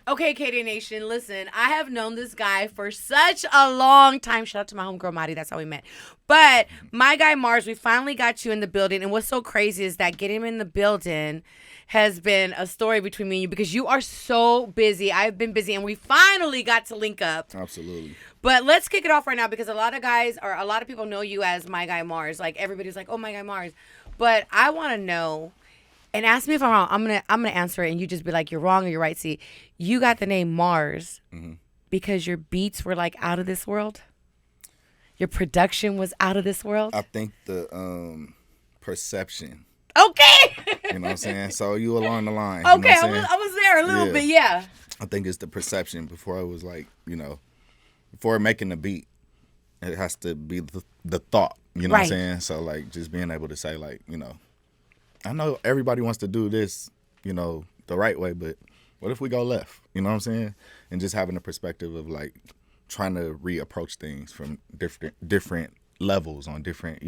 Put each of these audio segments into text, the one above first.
Okay, KD Nation, listen, I have known this guy for such a long time. Shout out to my homegirl, Madi. That's how we met. But my guy, Mars, we finally got you in the building. And what's so crazy is that getting him in the building has been a story between me and you because you are so busy. I've been busy, and we finally got to link up. Absolutely. But let's kick it off right now because a lot of people know you as my guy, Mars. Like, everybody's like, oh, my guy, Mars. But I want to know. And ask me if I'm wrong. I'm gonna answer it, and you just be like, you're wrong or you're right. See, you got the name Mars because your beats were like out of this world. Your production was out of this world. I think the perception. Okay. You know what I'm saying? So you along the line. Okay, You know what I was there a little bit. Yeah. I think it's the perception before it was like, before making the beat, it has to be the thought. You know what I'm saying? So like just being able to say like, I know everybody wants to do this, the right way, but what if we go left? You know what I'm saying? And just having a perspective of like trying to reapproach things from different levels on different,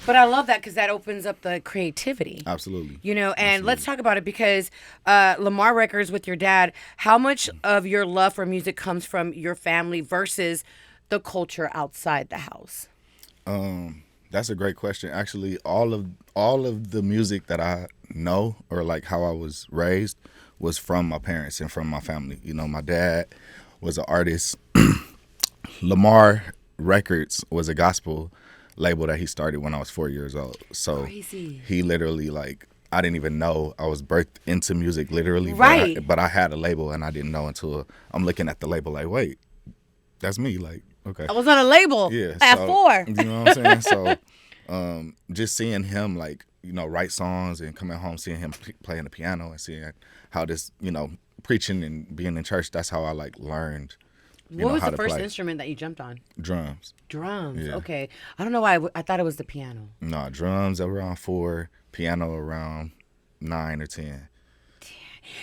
But I love that because that opens up the creativity. Absolutely. And Absolutely. let's talk about it because Lamar Records with your dad, how much of your love for music comes from your family versus the culture outside the house? That's a great question. Actually, all of the music that I know or like how I was raised was from my parents and from my family. My dad was an artist. Lamar Records was a gospel label that he started when I was 4 years old. So Crazy. He literally I didn't even know I was birthed into music literally. Right. But I had a label and I didn't know until I'm looking at the label like, wait, that's me. Like, okay. I was on a label at 4. You know what I'm saying? So just seeing him write songs and coming home, seeing him playing the piano and seeing how this, preaching and being in church, that's how I learned. What was how the to first play. instrument that you jumped on? Drums. Drums. Yeah. Okay. I don't know why I thought it was the piano. No, drums around 4, piano around 9 or 10.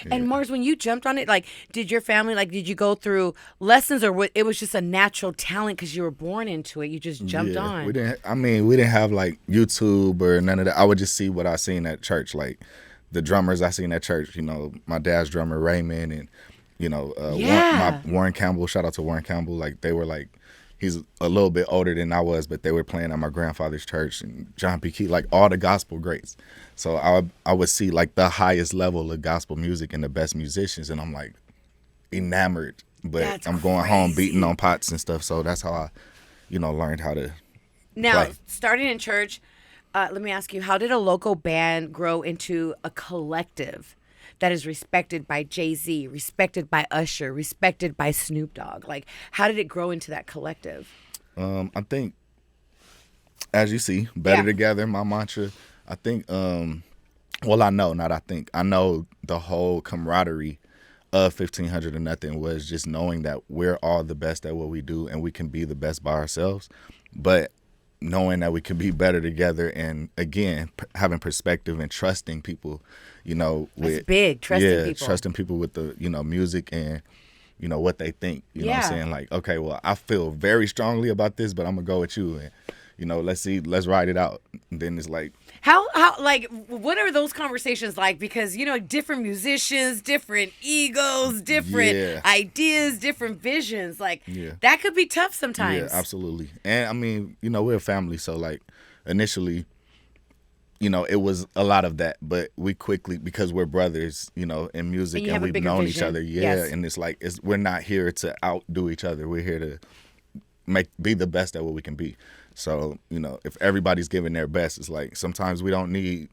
And Mars, when you jumped on it, did your family, did you go through lessons or it was just a natural talent because you were born into it? You just jumped on. We didn't have YouTube or none of that. I would just see what I seen at church, like the drummers I seen at church. My dad's drummer Raymond and Warren Campbell. Shout out to Warren Campbell. They were he's a little bit older than I was, but they were playing at my grandfather's church, and John P. Key, all the gospel greats. So I would see the highest level of gospel music and the best musicians, and I'm enamored. But That's I'm going home beating on pots and stuff. So that's how I, learned how to Now, play. starting in church, let me ask you, how did a local band grow into a collective that is respected by Jay-Z, respected by Usher, respected by Snoop Dogg? How did it grow into that collective? I think, as you see, better together, my mantra. I think, I know the whole camaraderie of 1500 or Nothin was just knowing that we're all the best at what we do and we can be the best by ourselves. But knowing that we can be better together and, again, having perspective and trusting people, That's big, trusting people. Trusting people with the, music and, what they think. You know what I'm saying? Okay, well, I feel very strongly about this, but I'm going to go with you. And, let's ride it out. And then it's How what are those conversations like? Because, different musicians, different egos, different ideas, different visions. That could be tough sometimes. Yeah, absolutely. And, we're a family. So, initially, it was a lot of that. But we quickly, because we're brothers, in music and we've known each other. Yeah. Yes. And it's we're not here to outdo each other. We're here to be the best at what we can be. So, if everybody's giving their best, it's sometimes we don't need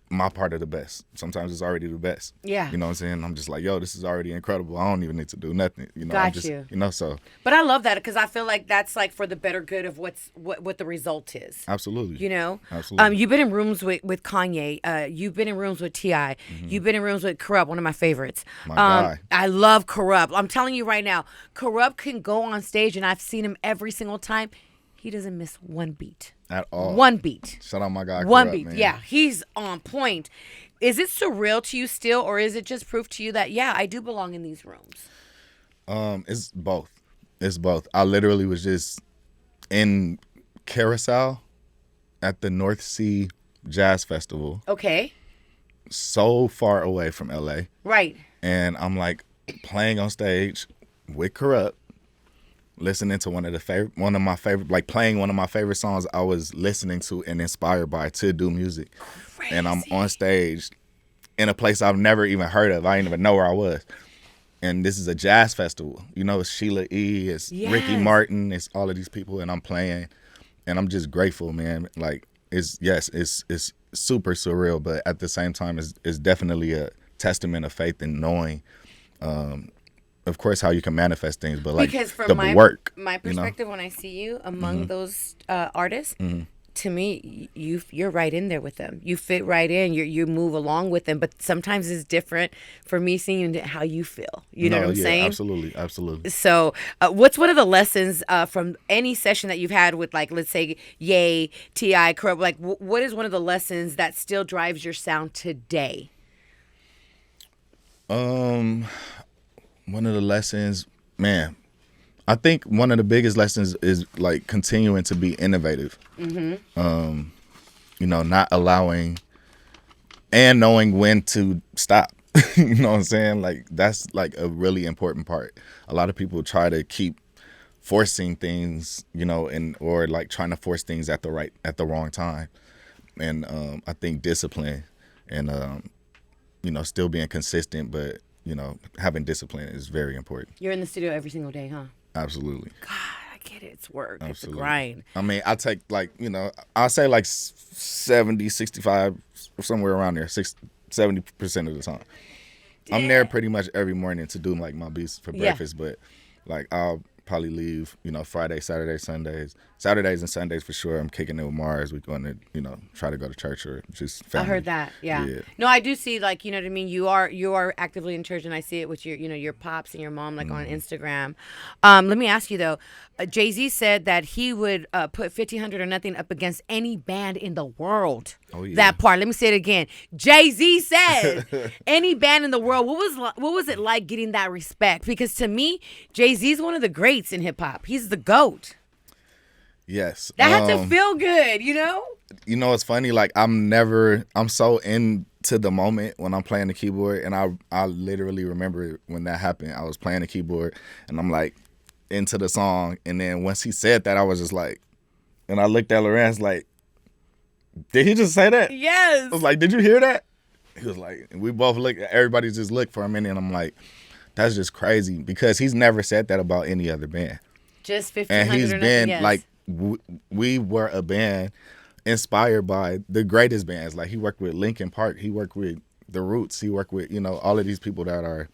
my part of the best. Sometimes it's already the best. Yeah. You know what I'm saying? I'm just this is already incredible. I don't even need to do nothing. Got you. So. But I love that because I feel like that's for the better good of what the result is. Absolutely. Absolutely. You've been in rooms with Kanye. You've been in rooms with T.I. Mm-hmm. You've been in rooms with Corrupt, one of my favorites. My guy. I love Corrupt. I'm telling you right now, Corrupt can go on stage, and I've seen him every single time. He doesn't miss one beat. At all. One beat. Shout out my guy. One Corrupt, beat. man. Yeah, he's on point. Is it surreal to you still, or is it just proof to you that, I do belong in these rooms? It's both. It's both. I literally was just in Carousel at the North Sea Jazz Festival. Okay. So far away from LA. Right. And I'm playing on stage with Corrupt, listening to one of my favorite, like playing one of my favorite songs I was listening to and inspired by to do music. Crazy. And I'm on stage in a place I've never even heard of. I didn't even know where I was. And this is a jazz festival. You know, it's Sheila E., it's Ricky Martin, it's all of these people, and I'm playing. And I'm just grateful, man. Like, it's super surreal, but at the same time, it's definitely a testament of faith and knowing, of course, how you can manifest things, but like because from the work. My perspective, when I see you among those artists, to me, you're right in there with them. You fit right in. You move along with them. But sometimes it's different for me seeing how you feel. You know what I'm saying? Absolutely. So, what's one of the lessons from any session that you've had with, like, let's say, Ye, T.I., Corrupt? Like, what is one of the lessons that still drives your sound today? One of the lessons, man, I think one of the biggest lessons is like continuing to be innovative. You know, not allowing and knowing when to stop. You know what I'm saying? Like, that's like a really important part. A lot of people try to keep forcing things, you know, or like trying to force things at the wrong time. And I think discipline and you know, still being consistent, but you know, having discipline is very important. You're in the studio every single day, huh? Absolutely. God, I get it. It's work. Absolutely. It's a grind. I mean, I take like, you know, I'll say like 70, 65, somewhere around there, 70% of the time. I'm there pretty much every morning to do like my beats for breakfast, but like I'll probably leave, you know, Friday, Saturday, Sundays. Saturdays and Sundays for sure. I'm kicking it with Mars. We're going to, you know, try to go to church or just family. I heard that. Yeah. No, I do see, like, you know what I mean? You are actively in church, and I see it with your, you know, your pops and your mom, like, on Instagram. Let me ask you though. Jay-Z said that he would put 1500 or Nothing up against any band in the world. Oh, yeah. That part. Let me say it again. Jay-Z said any band in the world. What was it like getting that respect? Because to me, Jay-Z's one of the greats in hip hop. He's the GOAT. Yes. That had to feel good, you know? You know, it's funny, like I'm so into the moment when I'm playing the keyboard, and I literally remember when that happened. I was playing the keyboard and I'm like into the song, and then once he said that, I was just like, and I looked at Lorenz like, did he just say that? Yes. I was like, did you hear that? He was like, and we both looked, everybody just looked for a minute, and I'm like, that's just crazy, because he's never said that about any other band. Just 1500 and he's or been nothing, yes. like, we were a band inspired by the greatest bands. Like, he worked with Linkin Park, he worked with The Roots, he worked with, you know, all of these people that are,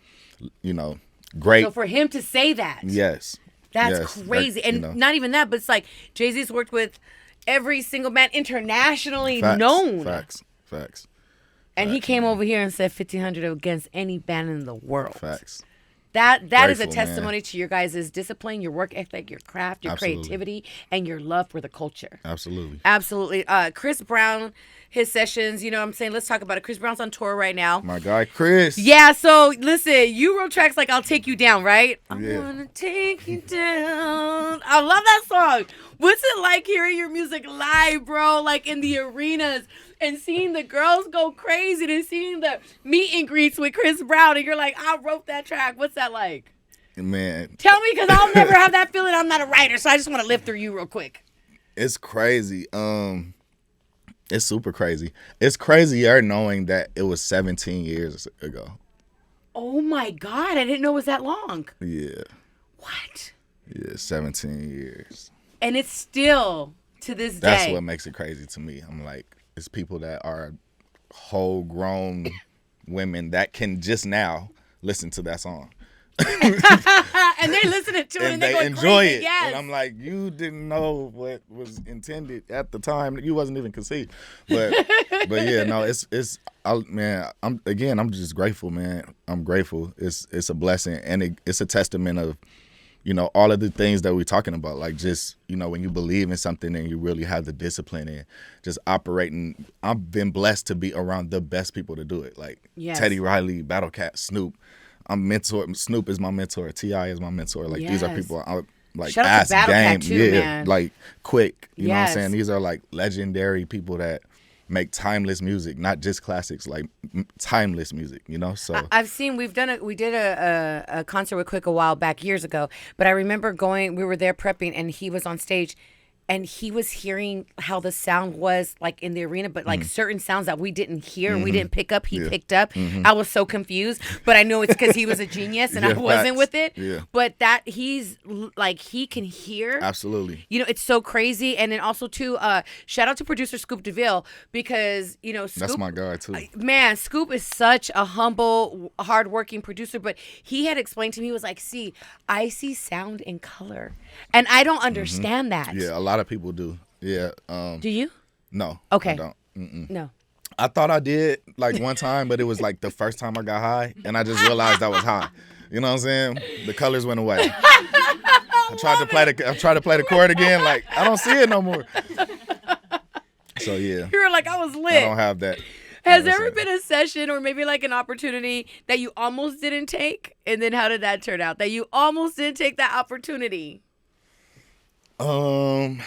you know, great. So for him to say that, yes, that's crazy. And you know, not even that, but it's like Jay-Z's worked with every single band internationally known. Facts. And he came over here and said 1500 against any band in the world. Facts. That is a testimony to your guys' discipline, your work ethic, your craft, your creativity, and your love for the culture. Absolutely. Chris Brown, his sessions, you know what I'm saying? Let's talk about it. Chris Brown's on tour right now. My guy, Chris. Yeah, so listen, you wrote tracks like I'll Take You Down, right? Yeah. I wanna take you down. I love that song. What's it like hearing your music live, bro? Like in the arenas and seeing the girls go crazy and seeing the meet and greets with Chris Brown, and you're like, I wrote that track. What's that like? Man. Tell me, because I'll never have that feeling. I'm not a writer, so I just want to live through you real quick. It's crazy. It's super crazy. It's crazier knowing that it was 17 years ago. Oh my God, I didn't know it was that long. Yeah. What? Yeah, 17 years. And it's still to this day. That's what makes it crazy to me. I'm like, it's people that are whole grown women that can just now listen to that song. And they're listening to it and they enjoy crazy. it. Yes. And I'm like, you didn't know what was intended at the time. You wasn't even conceived. But yeah, no, I'm just grateful, man. I'm grateful. It's a blessing, and it's a testament of, you know, all of the things that we're talking about. Like, just, you know, when you believe in something and you really have the discipline and just operating. I've been blessed to be around the best people to do it. Like, yes. Teddy Riley, Battle Cat, Snoop. Snoop is my mentor. T.I. is my mentor. Like, these are people I like. Shout out to Battle Cat too, man. Like Quick. You know what I'm Yes. saying? These are like legendary people that, make timeless music, not just classics, like timeless music, you know? So I've seen we did a concert with Quick a while back years ago, but I remember we were there prepping and he was on stage and he was hearing how the sound was like in the arena, but like certain sounds that we didn't hear, we didn't pick up, he picked up. I was so confused, but I know it's because he was a genius and I wasn't facts. with it. Yeah. But that he's like, he can hear. absolutely. You know, it's so crazy. And then also, too, shout out to producer Scoop DeVille because, you know, Scoop. That's my guy too. Man, Scoop is such a humble, hardworking producer, but he had explained to me, he was like, see, I see sound and color. And I don't understand that. Yeah, a lot of people do. Yeah. Do you? No. Okay. I don't. Mm-mm. No. I thought I did like one time, but it was like the first time I got high, and I just realized I was high. You know what I'm saying? The colors went away. I tried to play the chord again. Like I don't see it no more. So yeah, You were like, I was lit. I don't have that. Has You know there what ever been a session or maybe like an opportunity that you almost didn't take? And then how did that turn out? That you almost didn't take that opportunity? I'm saying?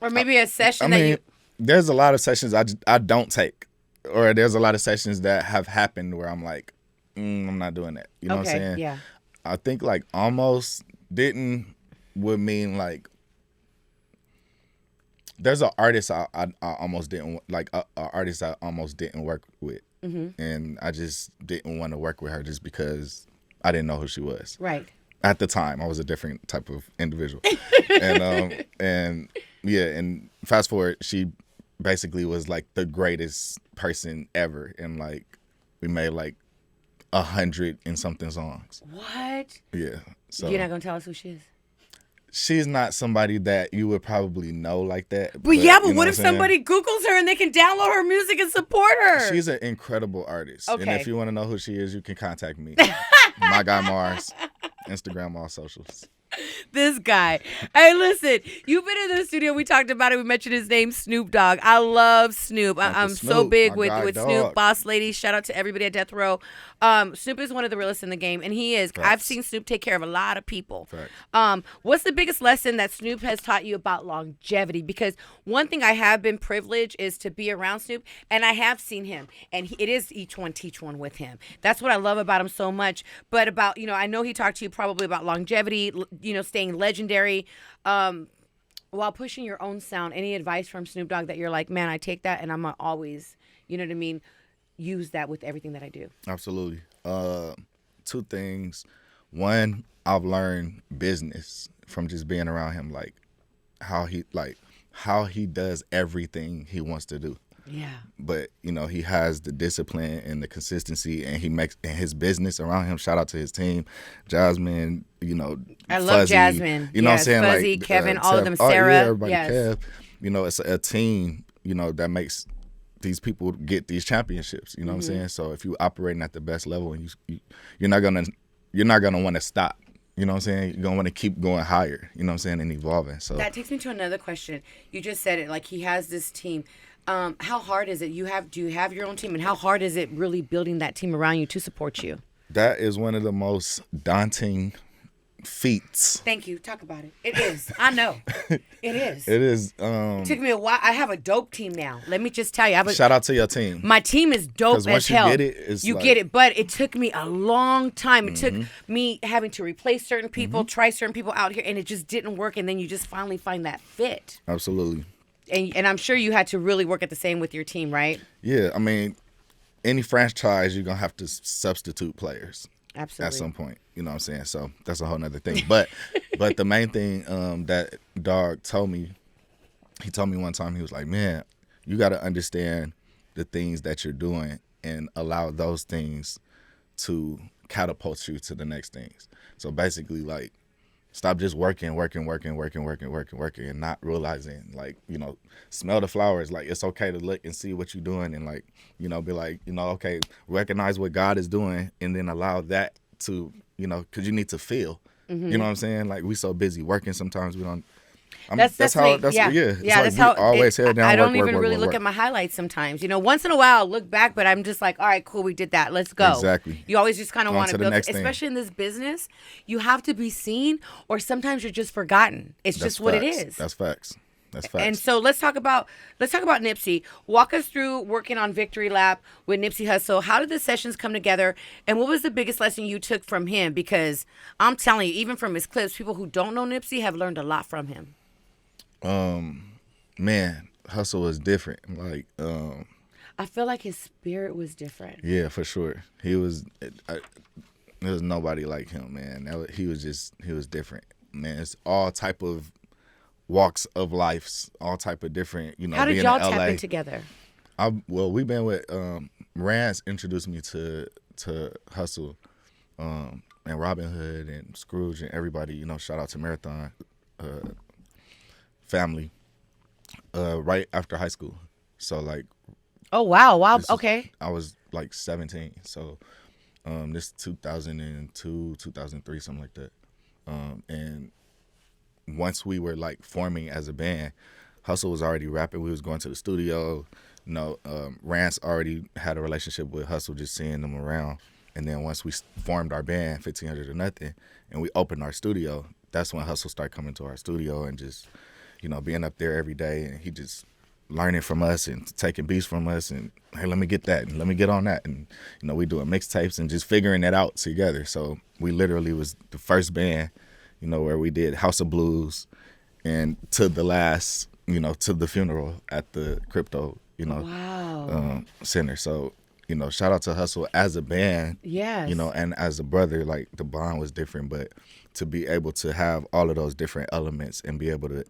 Or maybe a session I that mean, you... there's a lot of sessions I don't take, or there's a lot of sessions that have happened where I'm like, I'm not doing that. You know what I'm saying? Yeah. I think like almost didn't would mean like there's an artist I almost didn't like a artist I almost didn't work with, and I just didn't want to work with her just because I didn't know who she was. Right. At the time, I was a different type of individual, and yeah, and fast forward, she basically was like the greatest person ever, and like we made like 100 and something songs. What? Yeah, so You're not going to tell us who she is? she's not somebody that you would probably know like that. But yeah, but you know what if I'm saying? somebody Googles her and they can download her music and support her? She's an incredible artist. Okay. And if you want to know who she is, you can contact me. My guy Mars. Instagram, all socials. This guy. Hey, listen, you've been in the studio. We talked about it. We mentioned his name, Snoop Dogg. I love Snoop. I'm so Snoop, big my with guy, Snoop, dog. Boss Lady. Shout out to everybody at Death Row. Snoop is one of the realest in the game, and he is. Facts. I've seen Snoop take care of a lot of people. Facts. What's the biggest lesson that Snoop has taught you about longevity? Because one thing I have been privileged is to be around Snoop, and I have seen him, and it is each one teach one with him. That's what I love about him so much. But about, I know he talked to you probably about longevity, staying legendary, while pushing your own sound. Any advice from Snoop Dogg that you're like, man, I take that and I'm gonna always, you know what I mean, use that with everything that I do? Absolutely. Two things. One, I've learned business from just being around him, like how he does everything he wants to do. Yeah. But he has the discipline and the consistency, and he makes and his business around him. Shout out to his team, Jasmine. I love Fuzzy, Jasmine. You know what I'm saying? Fuzzy, like Kevin, all of them. Oh, Sarah. yeah, everybody. Yes. Kev. It's a team. That makes these people get these championships. You know what I'm saying? So if you're operating at the best level, and you're not gonna want to stop. You know what I'm saying? You're gonna want to keep going higher. You know what I'm saying? And evolving. So that takes me to another question. You just said it, like he has this team. How hard is it? Do you have your own team, and how hard is it really building that team around you to support you? That is one of the most daunting feats. Thank you. Talk about it. It is. I know. It is. It is. It took me a while. I have a dope team now. Let me just tell you. Shout out to your team. My team is dope as once hell. You get it, it's you like, get it, but it took me a long time. It took me having to replace certain people, try certain people out here, and it just didn't work. And then you just finally find that fit. Absolutely. And I'm sure you had to really work at the same with your team, right? Yeah, I mean, any franchise, you're going to have to substitute players. Absolutely. At some point, you know what I'm saying? So that's a whole nother thing. But the main thing that Dog told me, he told me one time, he was like, man, you got to understand the things that you're doing and allow those things to catapult you to the next things. So basically, like, stop just working, and not realizing, like, smell the flowers. Like, it's okay to look and see what you're doing and, like, be like, okay, recognize what God is doing and then allow that to, because you need to feel. You know what I'm saying? Like, we so busy working sometimes we don't. That's how. me. That's yeah. It's yeah, like that's how. always head down. I don't work, even really look at my highlights sometimes. Once in a while I'll look back, but I'm just like, all right, cool, we did that. Let's go. Exactly. You always just kind of want to build, thing. especially in this business. You have to be seen, or sometimes you're just forgotten. It's That's just what it facts. is. That's facts. That's And facts. so let's talk about Nipsey. Walk us through working on Victory Lap with Nipsey Hussle. How did the sessions come together, and what was the biggest lesson you took from him? Because I'm telling you, even from his clips, people who don't know Nipsey have learned a lot from him. Man, Hustle was different. Like, I feel like his spirit was different. yeah, for sure. He was. There was nobody like him, man. He was different, man. It's all type of walks of lives, all type of different. You know, How did being y'all in LA. tap in together? Well, we've been with Rance introduced me to Hustle, and Robin Hood and Scrooge and everybody. You know, shout out to Marathon family. Right after high school, so like Oh wow, this is, okay. I was like 17, so this 2002, 2003, something like that. And once we were like forming as a band, Hustle was already rapping. We was going to the studio. You know, Rance already had a relationship with Hustle, just seeing them around. And then once we formed our band, 1500 or Nothing, and we opened our studio, that's when Hustle started coming to our studio and just, you know, being up there every day. And he just learning from us and taking beats from us and, hey, let me get that and let me get on that. And, you know, we doing mixtapes and just figuring it out together. So we literally was the first band, you know, where we did House of Blues and to the last, you know, to the funeral at the crypto, you know, Wow. center. So, you know, shout out to Hustle as a band, Yes. you know, and as a brother, like the bond was different, but to be able to have all of those different elements and be able to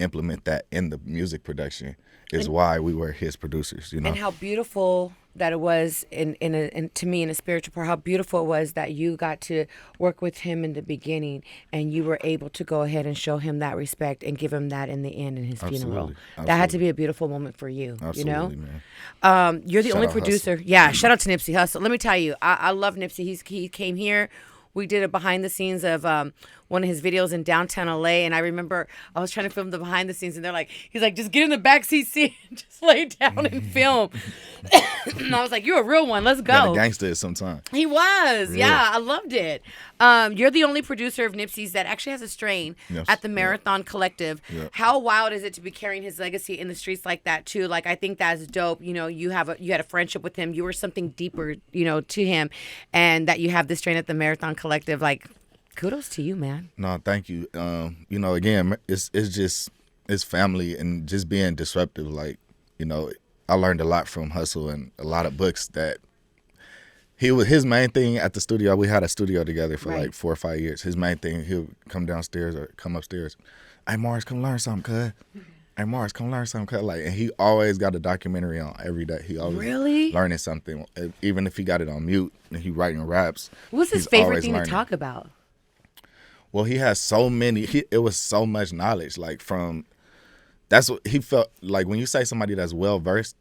implement that in the music production is why we were his producers, you know. And how beautiful that it was in to me in a spiritual part, how beautiful it was that you got to work with him in the beginning and you were able to go ahead and show him that respect and give him that in the end in his funeral. Absolutely. That had to be a beautiful moment for you. Absolutely, You know? man. You're the Shout only out producer. Yeah, shout out to Nipsey Hussle. Let me tell you, I love Nipsey. He came here. We did a behind the scenes of one of his videos in downtown LA, and I remember I was trying to film the behind the scenes, and they're like, he's like, just get in the backseat seat, and just lay down and film. And I was like, you're a real one. Let's Got a go. gangster sometimes. He was, Yeah. yeah, I loved it. You're the only producer of Nipsey's that actually has a strain Yes, at the yeah. Marathon Collective. Yeah. How wild is it to be carrying his legacy in the streets like that too? Like I think that's dope. You know, you had a friendship with him. You were something deeper, you know, to him, and that you have this strain at the Marathon Collective. Like, kudos to you, man. No, thank you. You know, again, it's just it's family and just being disruptive. Like, you know, I learned a lot from Hustle and a lot of books that his main thing at the studio. We had a studio together for Right. like 4 or 5 years. His main thing, he'll come downstairs or come upstairs. Hey, Mars, come learn something, cuz. Hey, Mars, come learn something, cuz. Like, and he always got a documentary on every day. He always Really? learning something, even if he got it on mute and he writing raps. What's his he's favorite always thing learning. to talk about? Well, he has so many. It was so much knowledge. Like from, that's what he felt like when you say somebody that's well versed.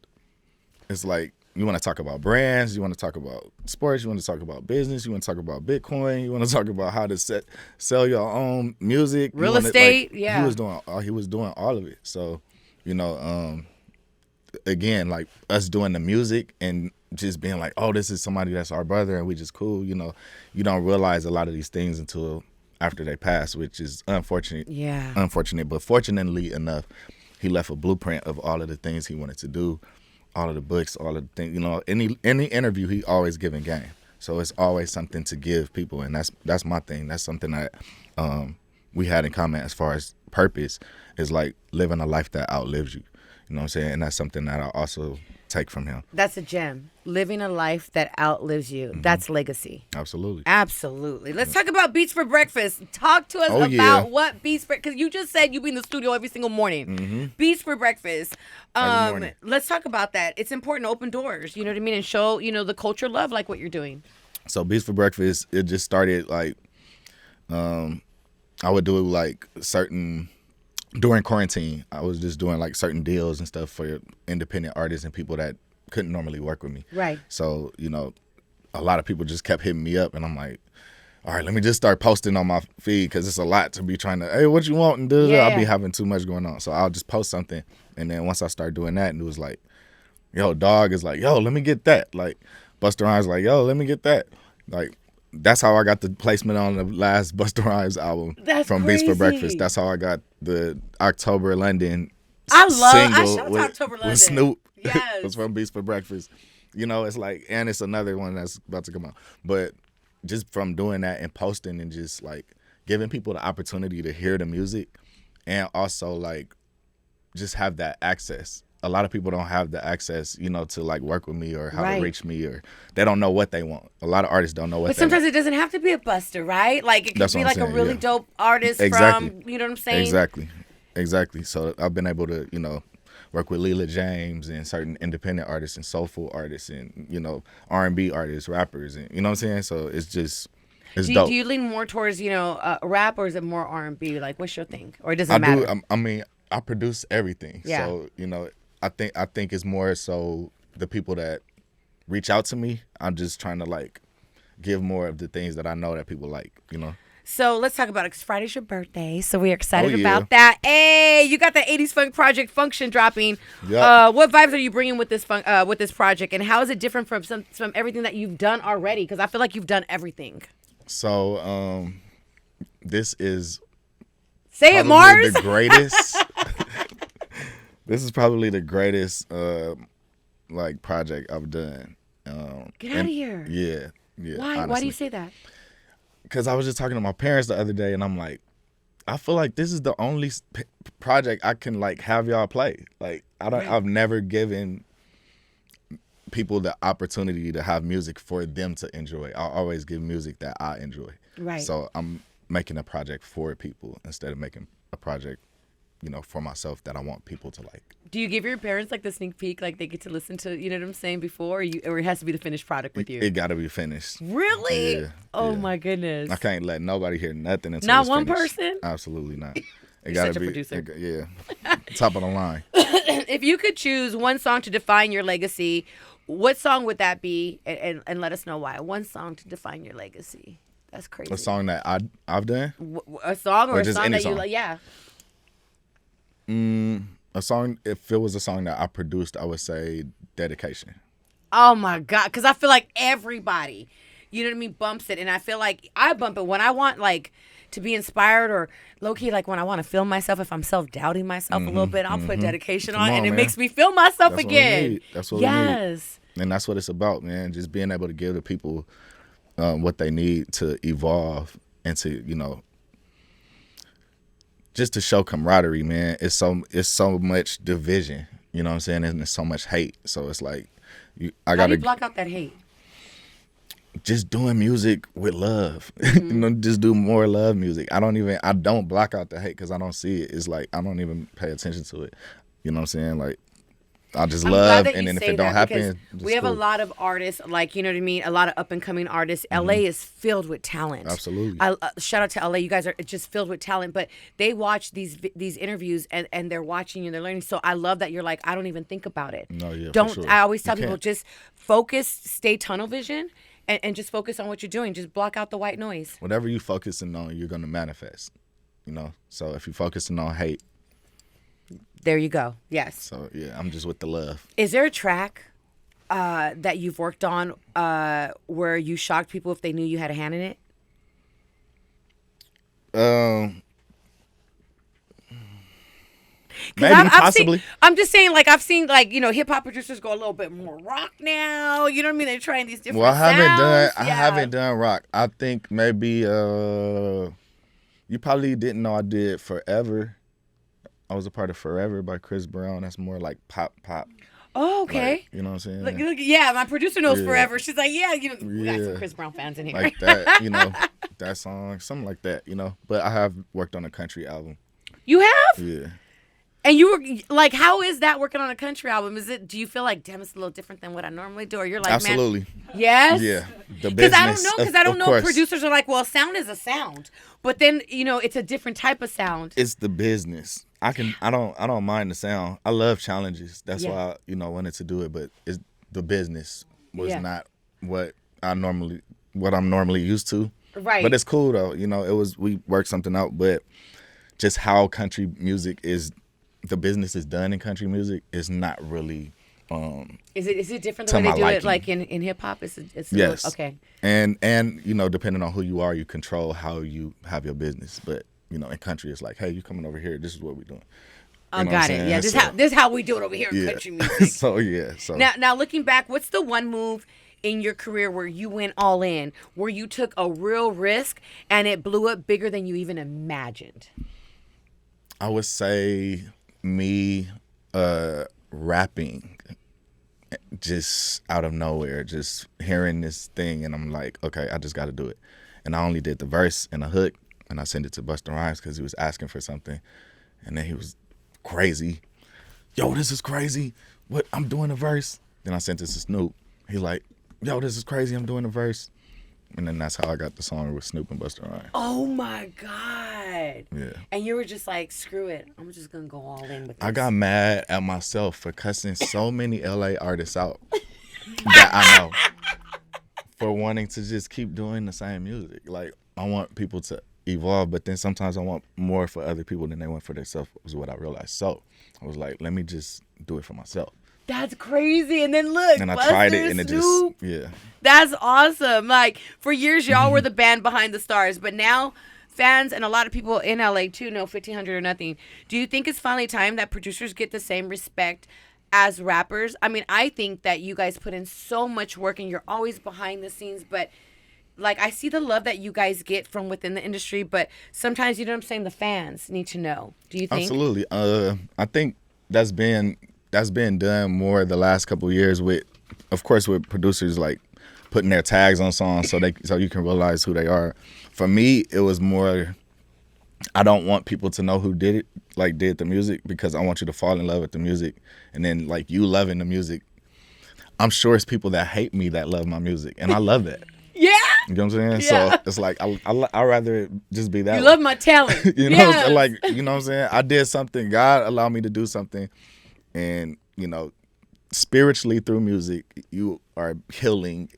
It's like you want to talk about brands, you want to talk about sports, you want to talk about business, you want to talk about Bitcoin, you want to talk about how to sell your own music, Real you wanna, estate, like, yeah. He was doing all of it. So, you know, again, like us doing the music and just being like, oh, this is somebody that's our brother and we just cool. You know, you don't realize a lot of these things until after they pass, which is unfortunate. Yeah. Unfortunate, but fortunately enough, he left a blueprint of all of the things he wanted to do, all of the books, all of the things. You know, any interview, he always giving game. So it's always something to give people, and that's my thing. That's something that we had in common as far as purpose is like living a life that outlives you. You know what I'm saying? And that's something that I also take from him. That's a gem. Living a life that outlives you. That's legacy. Absolutely. Absolutely. Let's talk about Beats for Breakfast. Talk to us Oh, about yeah. what Beats for, because you just said you be in the studio every single morning. Beats for Breakfast. Every morning. Let's talk about that. It's important to open doors, you know what I mean, and show, you know, the culture love like what you're doing. So Beats for Breakfast, it just started like, I would do like certain, during quarantine, I was just doing like certain deals and stuff for independent artists and people that couldn't normally work with me. Right. So, you know, a lot of people just kept hitting me up and I'm like, all right, let me just start posting on my feed because it's a lot to be trying to, hey, what you want? And Yeah. I'll be having too much going on. So I'll just post something. And then once I start doing that, and it was like, yo, Dog is like, yo, let me get that. Like, Busta Rhymes like, yo, let me get that. Like, that's how I got the placement on the last Busta Rhymes album That's from Beats for crazy. Breakfast. That's how I got the October London I single shout out to with, October London. with Snoop. Yes. Was from Beats for Breakfast. You know, it's like, and it's another one that's about to come out. But just from doing that and posting and just like giving people the opportunity to hear the music and also like just have that access. A lot of people don't have the access, you know, to like work with me or how to reach me, or they don't know what they want. A lot of artists don't know what But they sometimes want. it doesn't have to be a buster, right? Like it could That's be what like I'm a saying, really yeah. dope artist Exactly. from, you know what I'm saying? Exactly. So I've been able to, you know, work with Leela James and certain independent artists and soulful artists and, you know, R&B artists, rappers, and you know what I'm saying? So it's just, it's dope. Do you lean more towards, you know, rap, or is it more R&B? Like, what's your thing? Or it doesn't matter? I mean, I produce everything. Yeah. So, you know, I think it's more so the people that reach out to me, I'm just trying to like give more of the things that I know that people like, you know. So let's talk about it, 'cause Friday's your birthday, so we're excited Oh, yeah. about that. Hey, you got the 80s Funk Project Function dropping. Yep. What vibes are you bringing with this project, and how is it different from everything that you've done already? Because I feel like you've done everything. So this is Say it, probably Mars. the greatest. This is probably the greatest like project I've done. Get out of here. Yeah. Why? Honestly. Why do you say that? Because I was just talking to my parents the other day, and I'm like, I feel like this is the only project I can like have y'all play. Like I've never given people the opportunity to have music for them to enjoy. I always give music that I enjoy. Right. So I'm making a project for people instead of making a project, you know, for myself that I want people to like. Do you give your parents like the sneak peek, like they get to listen to, you know what I'm saying, before, or it has to be the finished product with you? It got to be finished. Really? Yeah. Oh yeah. my goodness. I can't let nobody hear nothing until Not it's one finished. person? Absolutely not. It You're gotta such a be producer. Yeah. Top of the line. If you could choose one song to define your legacy, what song would that be? And let us know why. One song to define your legacy. That's crazy. A song that I've done. A song or a just song any that song? you like? Yeah. A song. If it was a song that I produced, I would say Dedication. Oh my God. Because I feel like everybody, you know what I mean, bumps it. And I feel like I bump it when I want like to be inspired, or low key, like when I want to feel myself, if I'm self-doubting myself a little bit, I'll put Dedication on, and it man. makes me feel myself That's again. What we need. That's what we need. Yes. And that's what it's about, man. Just being able to give the people what they need to evolve and to, you know, just to show camaraderie, man. It's so much division, you know what I'm saying, and there's so much hate. So it's like, I How do gotta you block out that hate? just doing music with love. You know, just do more love music. I don't block out the hate because I don't see it. It's like I don't even pay attention to it. You know what I'm saying? Like I just I'm love, glad that and you then if say it don't that, happen, because we have a lot of artists, like, you know what I mean, a lot of up and coming artists. LA is filled with talent. Absolutely. Shout out to LA. You guys are just filled with talent, but they watch these interviews, and they're watching you, they're learning. So I love that you're like, I don't even think about it. No, yeah, for Don't. sure. I always tell You people, can't. just focus, stay tunnel vision, and just focus on what you're doing. Just block out the white noise. Whatever you focusing on, you're gonna manifest. You know. So if you're focusing on hate, There you go. Yes. so yeah, I'm just with the love. Is there a track that you've worked on where you shocked people if they knew you had a hand in it? Maybe, possibly. I'm just saying, like, I've seen, like, you know, hip hop producers go a little bit more rock now. You know what I mean? They're trying these different Well, I sounds. haven't done rock. I think maybe you probably didn't know I did Forever. I was a part of Forever by Chris Brown. That's more like pop. Oh, okay. Like, you know what I'm saying? Look, yeah, my producer knows Yeah. Forever. She's like, yeah, you know, we got some Yeah. Chris Brown fans in here. Like that, you know, that song, something like that, you know. But I have worked on a country album. You have? Yeah. And you were like, how is that working on a country album? Do you feel like, damn, it's a little different than what I normally do? Or you're like, Absolutely. man, yes? Yeah. The Because business. I don't know. Course. Producers are like, well, sound is a sound, but then, you know, it's a different type of sound. It's the business. I don't mind the sound. I love challenges. That's Yeah. why I, you know, wanted to do it. But it's the business was Yeah. not what I'm normally used to. Right. But it's cool though. You know, we worked something out. But just how country music is, the business is done in country music is not really. Is it different the to way they my do it, liking. like in hip hop? It's Yes. okay. And you know, depending on who you are, you control how you have your business. But you know, in country, it's like, hey, you coming over here? This is what we're doing. Oh, got it. Yeah, this is how we do it over here in country music. So now looking back, what's the one move in your career where you went all in, where you took a real risk and it blew up bigger than you even imagined? I would say me rapping just out of nowhere, just hearing this thing, and I'm like, okay, I just got to do it. And I only did the verse and a hook, and I sent it to Busta Rhymes because he was asking for something, and then he was crazy. Yo, this is crazy. What? I'm doing a verse. Then I sent it to Snoop. He's like, yo, this is crazy. I'm doing a verse. And then that's how I got the song with Snoop and Busta Rhymes. Oh my God. Yeah. And you were just like, screw it. I'm just going to go all in with this. I got mad at myself for cussing so many LA artists out that I know for wanting to just keep doing the same music. Like, I want people to evolve, but then sometimes I want more for other people than they want for themselves, was what I realized. So I was like, let me just do it for myself. That's crazy. And then look, and I Buster, tried it, and it Snoop. just, yeah. That's awesome. Like, for years, y'all were the band behind the stars, but now fans and a lot of people in LA too know 1500 or Nothing. Do you think it's finally time that producers get the same respect as rappers? I mean, I think that you guys put in so much work and you're always behind the scenes, but like, I see the love that you guys get from within the industry, but sometimes, you know what I'm saying, the fans need to know. Do you think? Absolutely. I think that's been done more the last couple of years with, of course, with producers like putting their tags on songs so you can realize who they are. For me, it was more, I don't want people to know who did the music, because I want you to fall in love with the music, and then like you loving the music. I'm sure it's people that hate me that love my music, and I love that. Yeah. You know what I'm saying? Yeah. So it's like I'd rather just be that. You love my talent. You know, Yes. like, you know what I'm saying? I did something. God allowed me to do something, and you know, spiritually through music, you are healing,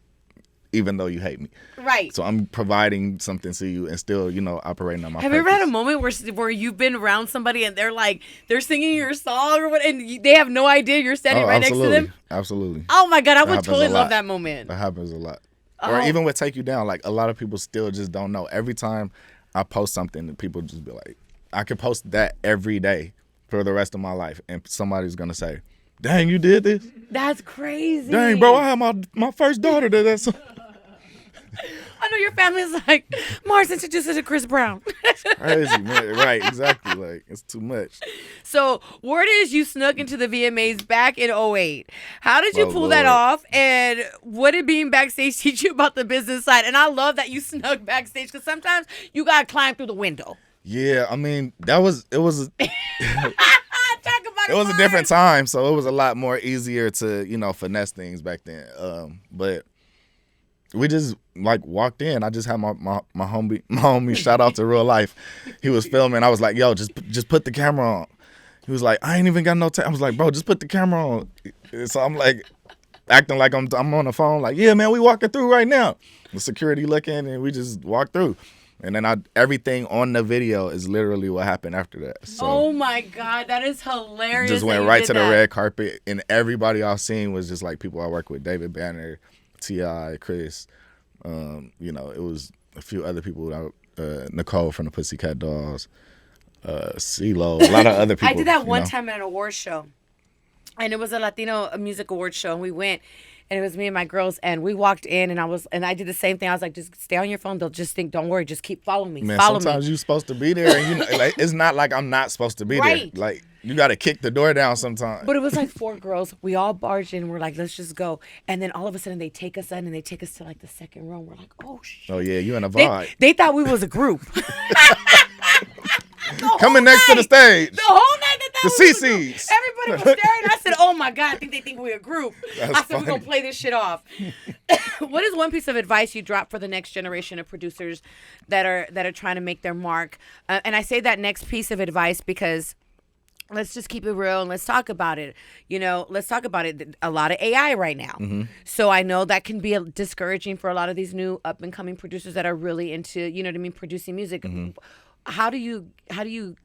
even though you hate me. Right. So I'm providing something to you, and still, you know, operating on my. Have you ever had a moment where you've been around somebody and they're singing your song or what, and they have no idea you're standing right next to them? Absolutely. Oh my God, I That would happens totally a love lot. that moment. That happens a lot. Oh. Or even with Take You Down, like a lot of people still just don't know. Every time I post something, and people just be like, I could post that every day for the rest of my life, and somebody's gonna say, dang, you did this? That's crazy. Dang, bro, I had my first daughter to that song. I know your family's like, Mars introduced us to Chris Brown. Crazy, man. Right, exactly. Like, it's too much. So, word is you snuck into the VMAs back in 2008. How did you Oh, pull that Lord. off? And what did being backstage teach you about the business side? And I love that you snuck backstage, because sometimes you got to climb through the window. Yeah, I mean, it was Talk about it was a Mars. different time, so it was a lot more easier to, you know, finesse things back then. But we just like walked in. I just had my homie, shout out to Real Life. He was filming. I was like, yo, just put the camera on. He was like, I ain't even got no time. I was like, bro, just put the camera on. So I'm like acting like I'm on the phone, like, yeah, man, we walking through right now. The security looking, and we just walked through. And then everything on the video is literally what happened after that. So Oh my God, that is hilarious. just that went you right did to the that. red carpet, and everybody I've seen was just like people I work with, David Banner, T.I., Chris. You know, it was a few other people, Nicole from the Pussycat Dolls, CeeLo, a lot of other people. I did that you one know? time at an award show, and it was a Latino music award show, and we went, and it was me and my girls, and we walked in, and I did the same thing. I was like, just stay on your phone. They'll just think, don't worry, just keep following me. Man, Follow sometimes me. you're supposed to be there, and you know, like, it's not like I'm not supposed to be Right. there. Like, you got to kick the door down sometimes. But it was like 4 girls. We all barged in. And we're like, let's just go. And then all of a sudden, they take us in, and they take us to like the second row. We're like, oh shit. Oh yeah, you in a vibe. They thought we was a group. Coming next to the stage. The whole night that The was a group. CCs. Everybody was staring. I said, oh my God, I think they think we're a group. That's I said, we're going funny. to play this shit off. What is one piece of advice you drop for the next generation of producers that are trying to make their mark? And I say that next piece of advice because let's just keep it real and let's talk about it. You know, let's talk about it. A lot of AI right now. Mm-hmm. So I know that can be discouraging for a lot of these new up and coming producers that are really into, you know what I mean, producing music. Mm-hmm. How do you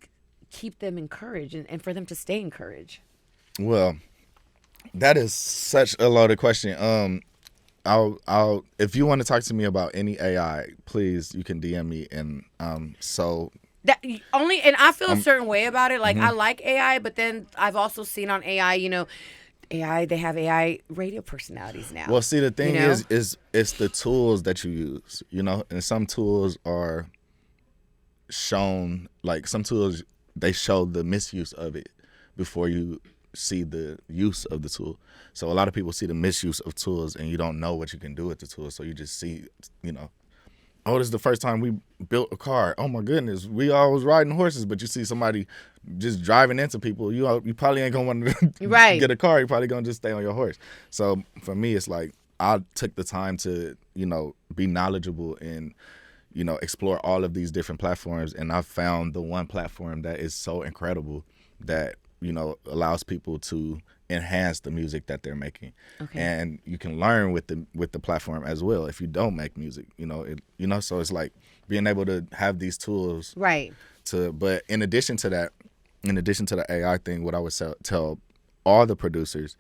keep them encouraged and for them to stay encouraged? Well, that is such a loaded question. If you want to talk to me about any AI, please, you can DM me, and so That only, and I feel a certain way about it. Like I like AI, but then I've also seen on AI, AI, they have AI radio personalities now. Well, see, the thing you know? is it's the tools that you use, and some tools are shown, like some tools, they show the misuse of it before you see the use of the tool. So a lot of people see the misuse of tools and you don't know what you can do with the tool. So you just see, oh, this is the first time we built a car. Oh my goodness, we all was riding horses, but you see somebody just driving into people. You probably ain't gonna want to get a car. You're probably gonna just stay on your horse. So for me, it's like I took the time to be knowledgeable and explore all of these different platforms, and I found the one platform that is so incredible that allows people to enhance the music that they're making. Okay. And you can learn with the platform as well if you don't make music. So it's like being able to have these tools. Right. But in addition to the AI thing, what I would tell all the producers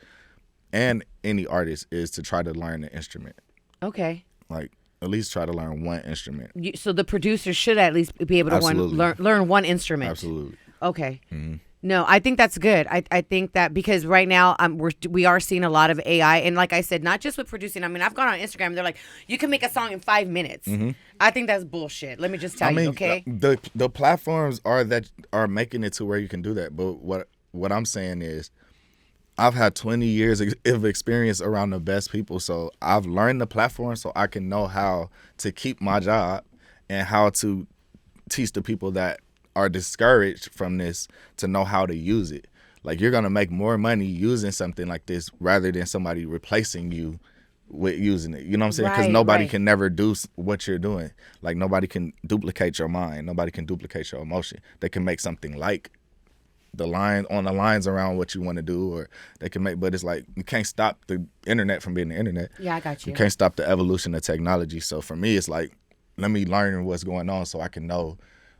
and any artist is to try to learn an instrument. Okay. Like at least try to learn one instrument. So the producer should at least be able to learn one instrument. Absolutely. Okay. Mm-hmm. No, I think that's good. I think that because right now we are seeing a lot of AI, and like I said, not just with producing. I mean, I've gone on Instagram and they're like, you can make a song in 5 minutes. Mm-hmm. I think that's bullshit. Let me just tell you, okay? The platforms are making it to where you can do that. But what I'm saying is, I've had 20 years of experience around the best people, so I've learned the platform so I can know how to keep my job and how to teach the people that are discouraged from this to know how to use it. Like, you're gonna make more money using something like this rather than somebody replacing you with using it. You know what I'm saying? Because nobody can never do what you're doing. Like, nobody can duplicate your mind. Nobody can duplicate your emotion. They can make something like the lines around what you want to do, or they can make, but it's like you can't stop the internet from being the internet. Yeah, I got you. You can't stop the evolution of technology. So for me, it's like, let me learn what's going on so I can know,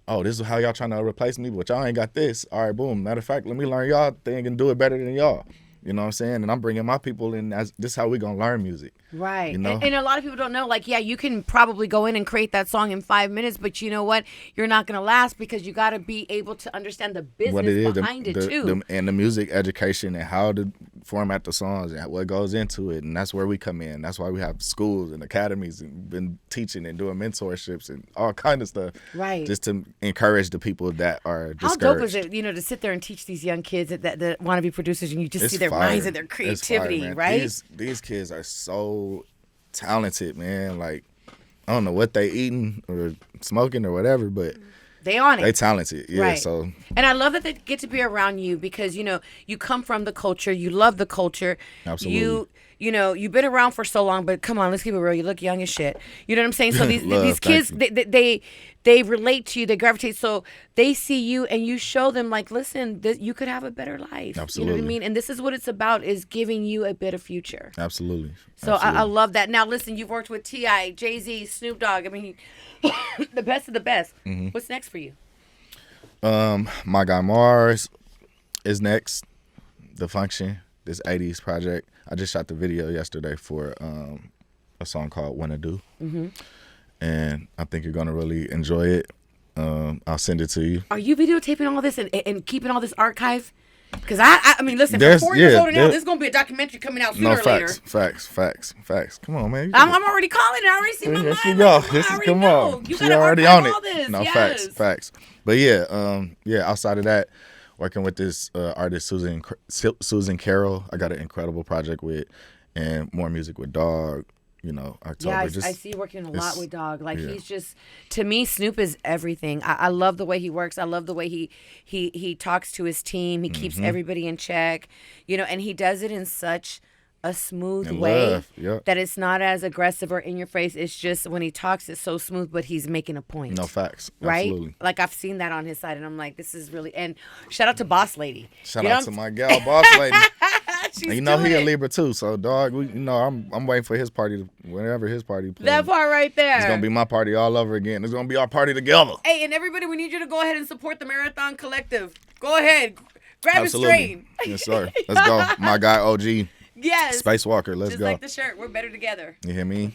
oh, this is how y'all trying to replace me, but y'all ain't got this. All right, boom. Matter of fact, let me learn y'all thing and do it better than y'all. You know what I'm saying? And I'm bringing my people in. This is how we going to learn music. Right. And a lot of people don't know, like, yeah, you can probably go in and create that song in 5 minutes, but you know what? You're not going to last because you got to be able to understand the business behind it, too. And the music education and how to format the songs and what goes into it. And that's where we come in. That's why we have schools and academies and been teaching and doing mentorships and all kind of stuff. Right. Just to encourage the people that are discouraged. How dope is it, to sit there and teach these young kids that want to be producers, and you just see their minds and their creativity, fire, right? These kids are so talented, man. Like, I don't know what they eating or smoking or whatever, but they on it. They talented, yeah. Right. So, and I love that they get to be around you because you come from the culture, you love the culture. Absolutely. You've been around for so long, but come on, let's keep it real. You look young as shit. You know what I'm saying? So these kids, they relate to you, they gravitate. So they see you and you show them, like, listen, you could have a better life. Absolutely. You know what I mean? And this is what it's about, is giving you a better future. Absolutely. So I love that. Now, listen, you've worked with T.I., Jay-Z, Snoop Dogg. I mean, the best of the best. Mm-hmm. What's next for you? My Guy Mars is next. The Function, this 80s project. I just shot the video yesterday for a song called Wanna Do. Mm-hmm. And I think you're going to really enjoy it. I'll send it to you. Are you videotaping all this and keeping all this archive? Because I mean, listen, for 4 years older now, there's going to be a documentary coming out sooner or later. Facts. Come on, man. I'm already calling it. I already see my mind. She go. Come on. You got to already on it. All this. No, yes. Facts. But yeah, outside of that, working with this artist, Susan Carroll, I got an incredible project with, and more music with Dog. October. Yeah, I see you working a lot with Dog. Like, he's just, to me, Snoop is everything. I love the way he works. I love the way he talks to his team. He keeps everybody in check, and he does it in such a smooth way that it's not as aggressive or in your face. It's just, when he talks, it's so smooth, but he's making a point. No, facts. Right? Absolutely. Like, I've seen that on his side, and I'm like, this is really, and shout out to Boss Lady. Shout out to my gal, Boss Lady. She's he a Libra too, so Dog, I'm waiting for his party, whenever his party plays. That part right there. It's gonna be my party all over again. It's gonna be our party together. Hey, and everybody, we need you to go ahead and support the Marathon Collective. Go ahead, grab a strain. Yes, sir. Let's go. My guy, OG. Yes. Spacewalker. Let's go. Just like the shirt. We're better together. You hear me?